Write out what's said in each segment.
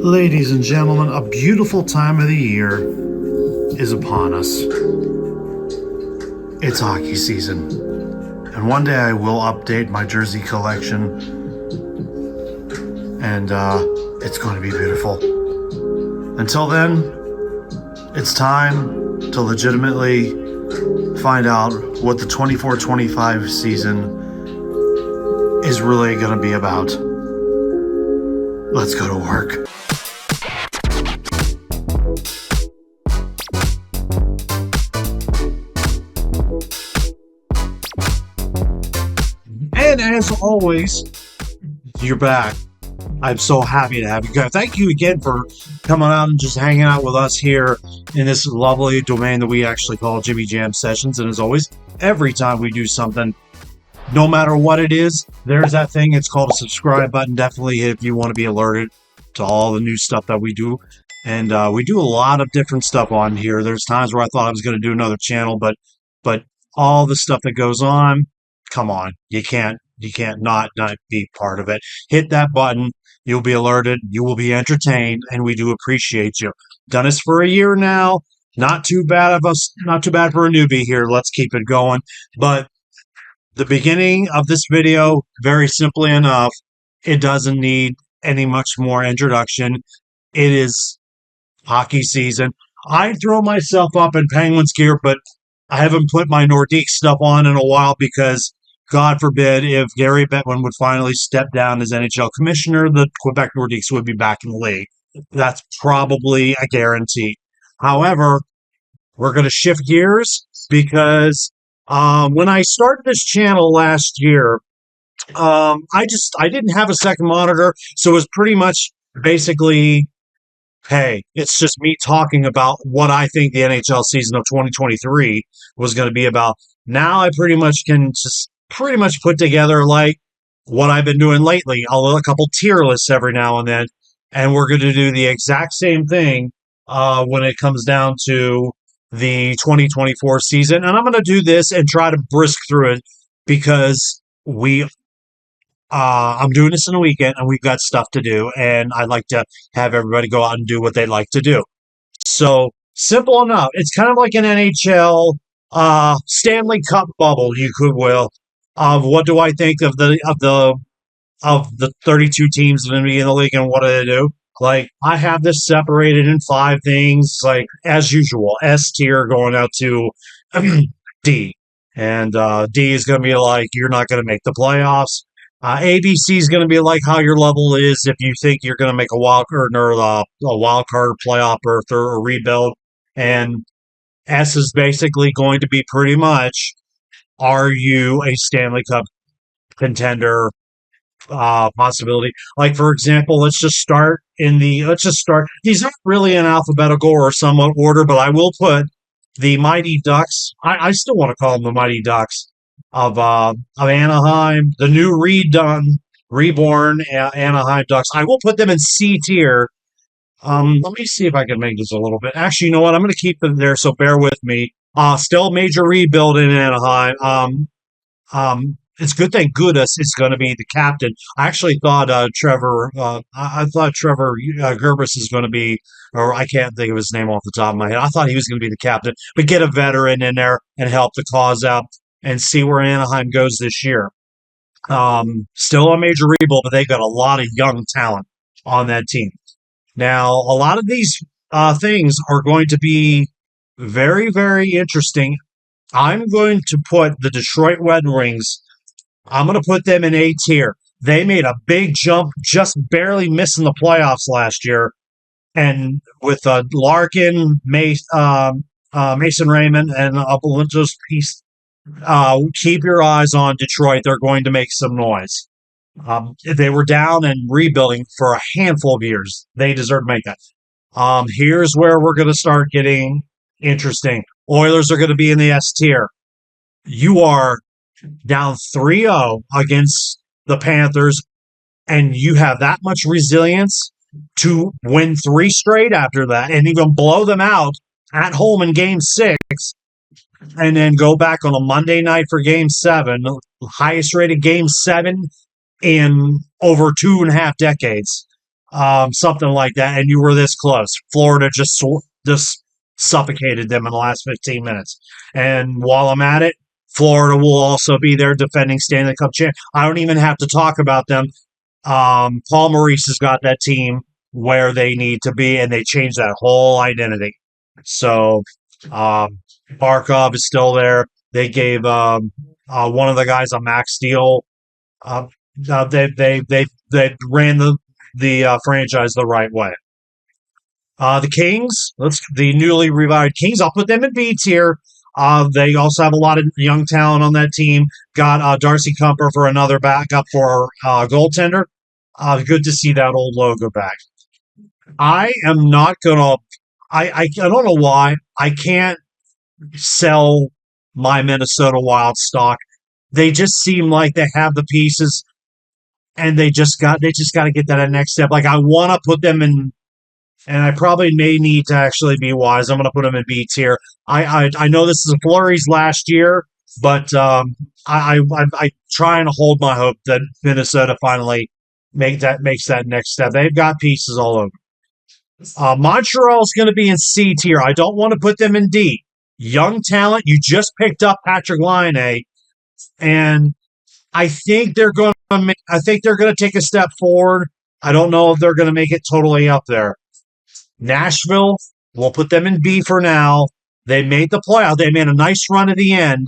Ladies and gentlemen, a beautiful time of the year is upon us. It's hockey season, and one day I will update my jersey collection, and it's going to be beautiful. Until then, it's time to legitimately find out what the 24-25 season is really going to be about. Let's go to work. And as always, you're back. I'm so happy to have you guys. Thank you again for coming out and just hanging out with us here in this lovely domain that we actually call Jimmy Jam Sessions. And as always, every time we do something, no matter what it is, there's that thing. It's called a subscribe button. Definitely hit if you want to be alerted to all the new stuff that we do. And we do a lot of different stuff on here. There's times where I thought I was going to do another channel, but all the stuff that goes on, come on, you can't not be part of it. Hit that button. You'll be alerted. You will be entertained, and we do appreciate you. Done this for a year now. Not too bad of us. Not too bad for a newbie here. Let's keep it going. But the beginning of this video, very simply enough, it doesn't need any much more introduction. It is hockey season. I throw myself up in Penguins gear, but I haven't put my Nordique stuff on in a while because, God forbid, if Gary Bettman would finally step down as NHL commissioner, the Quebec Nordiques would be back in the league. That's probably a guarantee. However, we're going to shift gears because when I started this channel last year, I didn't have a second monitor, so it was pretty much basically, hey, it's just me talking about what I think the NHL season of 2023 was going to be about. Now I pretty much can just put together like what I've been doing lately. I'll do a couple tier lists every now and then, and we're going to do the exact same thing when it comes down to the 2024 season. And I'm going to do this and try to brisk through it because I'm doing this in a weekend and we've got stuff to do, and I'd like to have everybody go out and do what they like to do. So simple enough. It's kind of like an NHL Stanley Cup bubble, you could will, of what do I think of the 32 teams that are going to be in the league and what do they do. Like, I have this separated in 5 things, like as usual, S tier going out to D, and D is going to be like you're not going to make the playoffs. ABC is going to be like how your level is if you think you're going to make a wild card or a wild card playoff berth or a rebuild. And S is basically going to be pretty much, are you a Stanley Cup contender possibility? Like, for example, let's just start. These aren't really in alphabetical or somewhat order, but I will put the Mighty Ducks. I still want to call them the Mighty Ducks of Anaheim, the new reborn Anaheim Ducks. I will put them in C tier. Let me see if I can make this a little bit. Actually, you know what? I'm going to keep them there, so bear with me. Still major rebuild in Anaheim. It's a good thing Gudas is going to be the captain. I actually thought Trevor Gerbis is going to be, or I can't think of his name off the top of my head. I thought he was going to be the captain, but get a veteran in there and help the cause out and see where Anaheim goes this year. Still a major rebuild, but they've got a lot of young talent on that team. Now, a lot of these things are going to be very, very interesting. I'm going to put the Detroit Red Wings, I'm going to put them in A tier. They made a big jump, just barely missing the playoffs last year. And with Larkin, Mason Raymond, and a just piece, keep your eyes on Detroit. They're going to make some noise. They were down and rebuilding for a handful of years. They deserve to make that. Here's where we're going to start getting interesting. Oilers are going to be in the S tier. You are down 3-0 against the Panthers, and you have that much resilience to win 3 straight after that and even blow them out at home in Game 6, and then go back on a Monday night for Game 7, highest rated Game 7 in over 2.5 decades. something like that, and you were this close. Florida just suffocated them in the last 15 minutes. And while I'm at it, Florida will also be their defending Stanley Cup champ. I don't even have to talk about them. Paul Maurice has got that team where they need to be, and they changed that whole identity. So Barkov is still there. They gave one of the guys a max deal. Uh, they ran the franchise the right way. The Kings, the newly revived Kings. I'll put them in B tier. They also have a lot of young talent on that team. Got Darcy Kumper for another backup for goaltender. Good to see that old logo back. I am not gonna. I don't know why I can't sell my Minnesota Wild stock. They just seem like they have the pieces, and they just got to get that next step. Like I want to put them in, and I probably may need to actually be wise. I'm going to put them in B tier. I know this is Flurry's last year, but I trying to hold my hope that Minnesota finally makes that next step. They've got pieces all over. Montreal's going to be in C tier. I don't want to put them in D. Young talent. You just picked up Patrick Laine, and I think they're going to. I think they're going to take a step forward. I don't know if they're going to make it totally up there. Nashville, we'll put them in B for now. They made the playoff. They made a nice run at the end.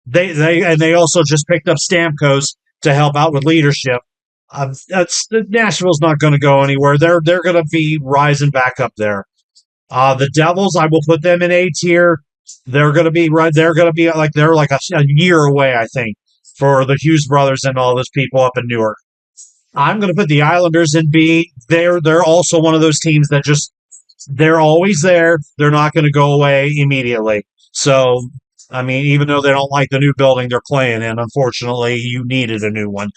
They also just picked up Stamkos to help out with leadership. Nashville's not going to go anywhere. They're going to be rising back up there. The Devils, I will put them in A tier. They're going to be right. They're going to be like they're like a year away, I think, for the Hughes brothers and all those people up in Newark. I'm going to put the Islanders in B. They're also one of those teams that just they're always there. They're not going to go away immediately. So, I mean, even though they don't like the new building they're playing in, unfortunately, you needed a new one.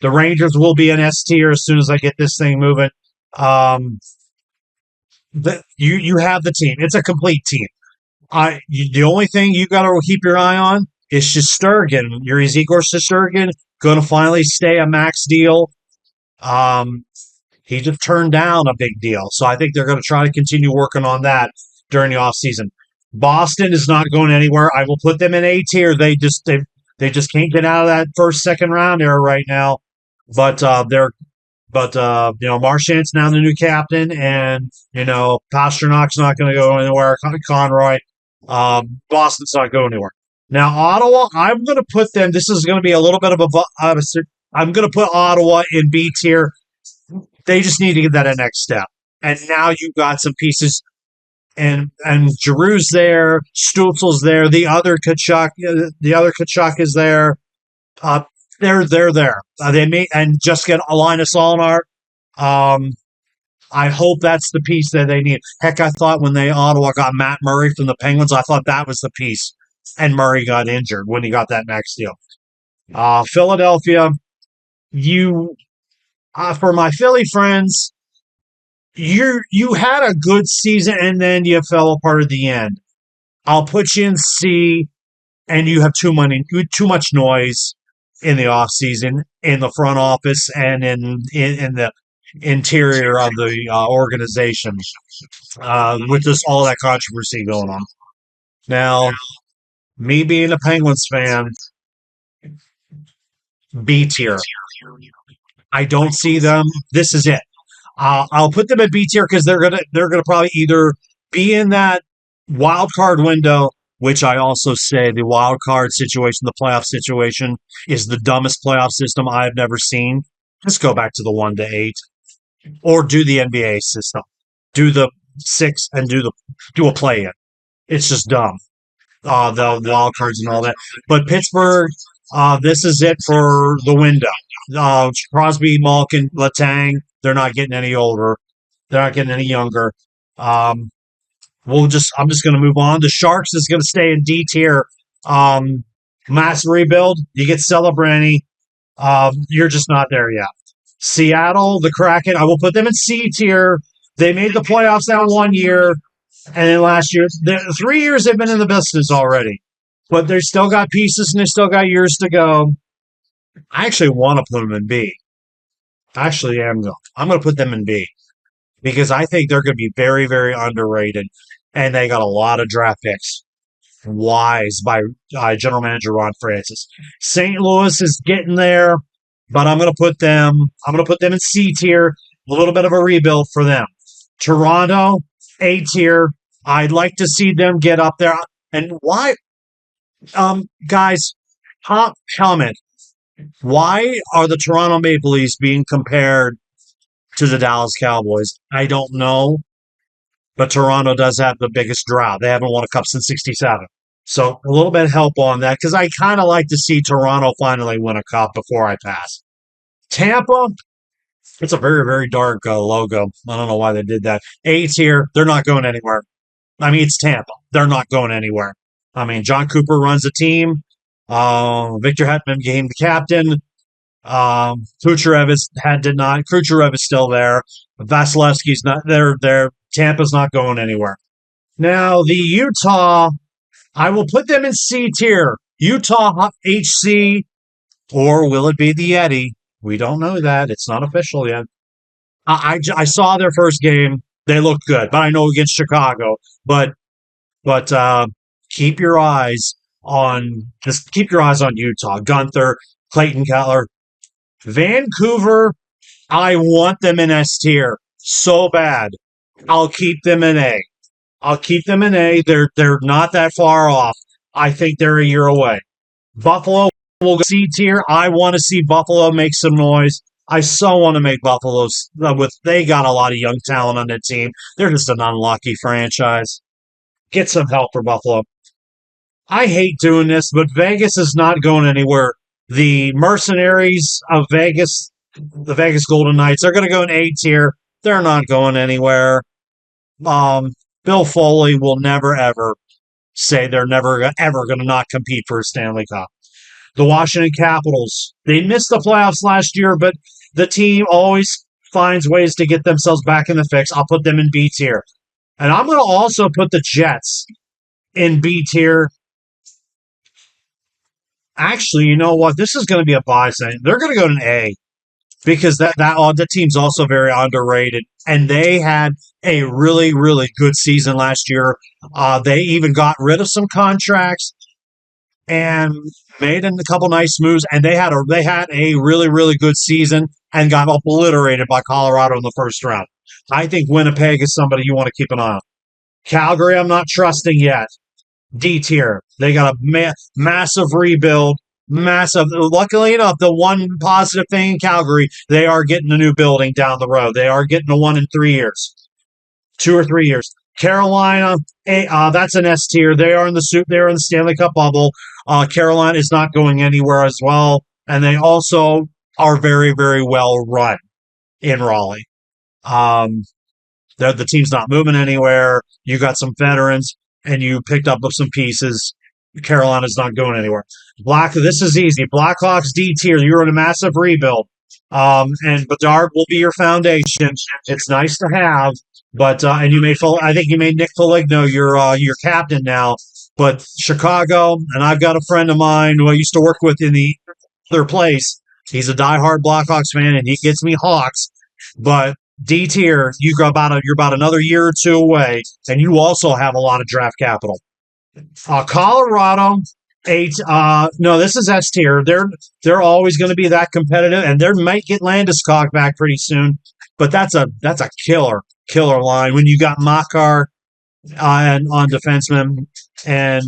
The Rangers will be an S tier as soon as I get this thing moving. You have the team. It's a complete team. The only thing you got to keep your eye on is Shesterkin. Your Igor Shesterkin going to finally stay a max deal. He just turned down a big deal, so I think they're going to try to continue working on that during the offseason. Boston is not going anywhere. I will put them in A tier. They just can't get out of that second round era right now. But Marchand's now the new captain, and Pasternak's not going to go anywhere. Conroy, Boston's not going anywhere. Now Ottawa, I'm going to put them. This is going to be a little bit of I'm going to put Ottawa in B tier. They just need to get that next step. And now you've got some pieces, and Giroux's there, Stutzel's there, the other Kachuk is there. They're there. They may and just get Linus Allnar. I hope that's the piece that they need. Heck, I thought when Ottawa got Matt Murray from the Penguins, I thought that was the piece. And Murray got injured when he got that max deal. Philadelphia, for my Philly friends, you had a good season and then you fell apart at the end. I'll put you in C, and you have too much noise in the off season, in the front office, and in the interior of the organization, with just all that controversy going on. Now, me being a Penguins fan, B tier. I don't see them. This is it. I'll put them at B tier because they're gonna probably either be in that wild card window, which I also say the wild card situation, the playoff situation, is the dumbest playoff system I've never seen. Just go back to the 1-8, or do the NBA system, do the 6 and do a play-in. It's just dumb. The wild cards and all that. But Pittsburgh, this is it for the window. Crosby, Malkin, Letang, they're not getting any older. They're not getting any younger. I'm just going to move on. The Sharks is going to stay in D tier. Mass rebuild. You get Celebrani. You're just not there yet. Seattle, the Kraken, I will put them in C tier. They made the playoffs that 1 year, and then last year, 3 years they've been in the business already. But they still got pieces and they still got years to go. I actually want to put them in B. Actually, I'm going to put them in B because I think they're going to be very, very underrated, and they got a lot of draft picks. Wise by general manager Ron Francis. St. Louis is getting there, but I'm going to put them in C tier. A little bit of a rebuild for them. Toronto, A tier. I'd like to see them get up there. And why, guys, comment. Why are the Toronto Maple Leafs being compared to the Dallas Cowboys? I don't know, but Toronto does have the biggest drought. They haven't won a cup since '67. So a little bit of help on that because I kind of like to see Toronto finally win a cup before I pass. Tampa, it's a very, very dark logo. I don't know why they did that. A tier, they're not going anywhere. I mean, it's Tampa. They're not going anywhere. I mean, John Cooper runs the team. Victor Hetman became the captain. Kucherov did not. Kucherov is still there. Vasilevsky's not there. Tampa's not going anywhere. Now the Utah, I will put them in C tier. Utah HC, or will it be the Yeti? We don't know that. It's not official yet. I saw their first game. They looked good, but I know against Chicago. But keep your eyes keep your eyes on Utah. Gunther, Clayton Keller, Vancouver. I want them in S tier so bad. I'll keep them in A. I'll keep them in A. They're not that far off. I think they're a year away. Buffalo will go C tier. I want to see Buffalo make some noise. I so want to make Buffalo's they got a lot of young talent on that team. They're just an unlucky franchise. Get some help for Buffalo. I hate doing this, but Vegas is not going anywhere. The mercenaries of Vegas, the Vegas Golden Knights, they're going to go in A tier. They're not going anywhere. Bill Foley will never ever say they're never ever going to not compete for a Stanley Cup. The Washington Capitals, they missed the playoffs last year, but the team always finds ways to get themselves back in the fix. I'll put them in B tier. And I'm going to also put the Jets in B tier. Actually, you know what? This is going to be a bias thing. They're going to go to an A because the team's also very underrated, and they had a really, really good season last year. They even got rid of some contracts and made a couple nice moves, and they had a really, really good season and got obliterated by Colorado in the first round. I think Winnipeg is somebody you want to keep an eye on. Calgary, I'm not trusting yet. D tier. They got a massive rebuild. Massive. Luckily enough, the one positive thing in Calgary, they are getting a new building down the road. They are getting a one in 3 years, 2 or 3 years. Carolina, that's an S tier. They are in the They're in the Stanley Cup bubble. Carolina is not going anywhere as well, and they also are very, very well run in Raleigh. Um, the team's not moving anywhere. You got some veterans, and you picked up some pieces. Carolina's not going anywhere. This is easy. Blackhawks D tier. You're in a massive rebuild. And Bedard will be your foundation. It's nice to have, but and I think you made Nick Foligno your captain now. But Chicago, and I've got a friend of mine who I used to work with in the other place. He's a diehard Blackhawks fan, and he gets me Hawks. But D tier, you're about another year or two away, and you also have a lot of draft capital. Colorado, eight. No, this is S tier. They're always going to be that competitive, and they might get Landeskog back pretty soon. But that's a killer line when you got Makar and on defenseman, and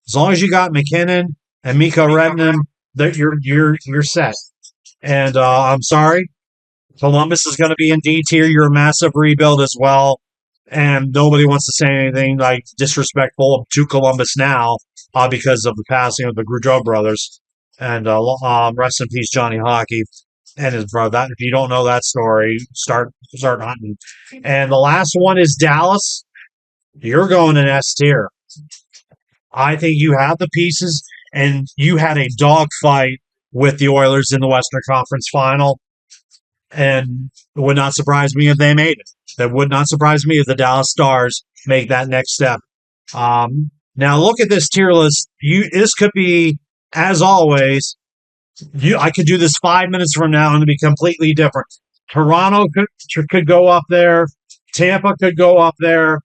as long as you got McKinnon and Mika Redden, you're set. And I'm sorry, Columbus is going to be in D tier. You're a massive rebuild as well. And nobody wants to say anything like disrespectful to Columbus now because of the passing of the Gaudreau brothers. And rest in peace, Johnny Hockey and his brother. If you don't know that story, start hunting. And the last one is Dallas. You're going in S tier. I think you have the pieces, and you had a dogfight with the Oilers in the Western Conference Final. And it would not surprise me if they made it. That would not surprise me if the Dallas Stars make that next step. Now look at this tier list. This could be, as always, I could do this 5 minutes from now and it'd be completely different. Toronto could go up there. Tampa could go up there.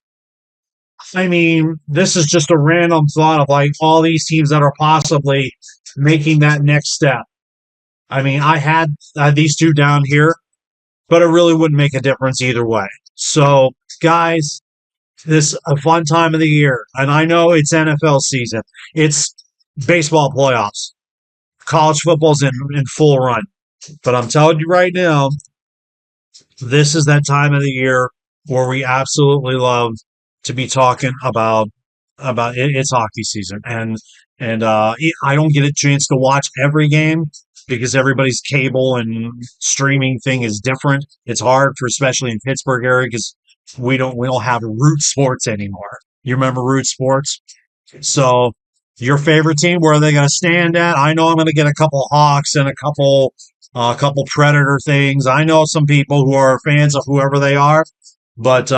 I mean, this is just a random thought of like all these teams that are possibly making that next step. I mean, I had these two down here, but it really wouldn't make a difference either way. So, guys, this is a fun time of the year, and I know it's NFL season. It's baseball playoffs. College football's in full run. But I'm telling you right now, this is that time of the year where we absolutely love to be talking about it. It's hockey season, and I don't get a chance to watch every game because everybody's cable and streaming thing is different. It's hard for especially in Pittsburgh area because we don't have root sports anymore. You remember root sports? So your favorite team, where are they going to stand at? I know I'm going to get a couple Hawks and a couple Predator things. I know some people who are fans of whoever they are, but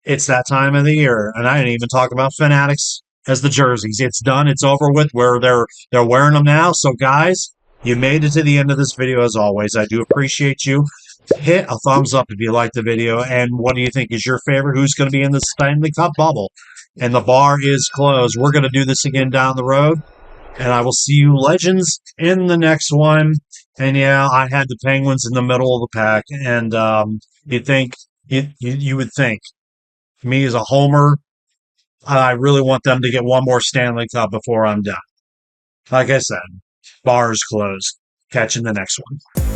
it's that time of the year, and I didn't even talk about Fanatics as the jerseys. It's done. It's over with. Where they're wearing them now. So guys, you made it to the end of this video. As always, I do appreciate you. Hit a thumbs up if you liked the video. And what do you think is your favorite? Who's going to be in the Stanley Cup bubble? And the bar is closed. We're going to do this again down the road. And I will see you legends in the next one. And yeah, I had the Penguins in the middle of the pack. And you would think me as a homer, I really want them to get one more Stanley Cup before I'm done. Like I said, bar is closed. Catch you in the next one.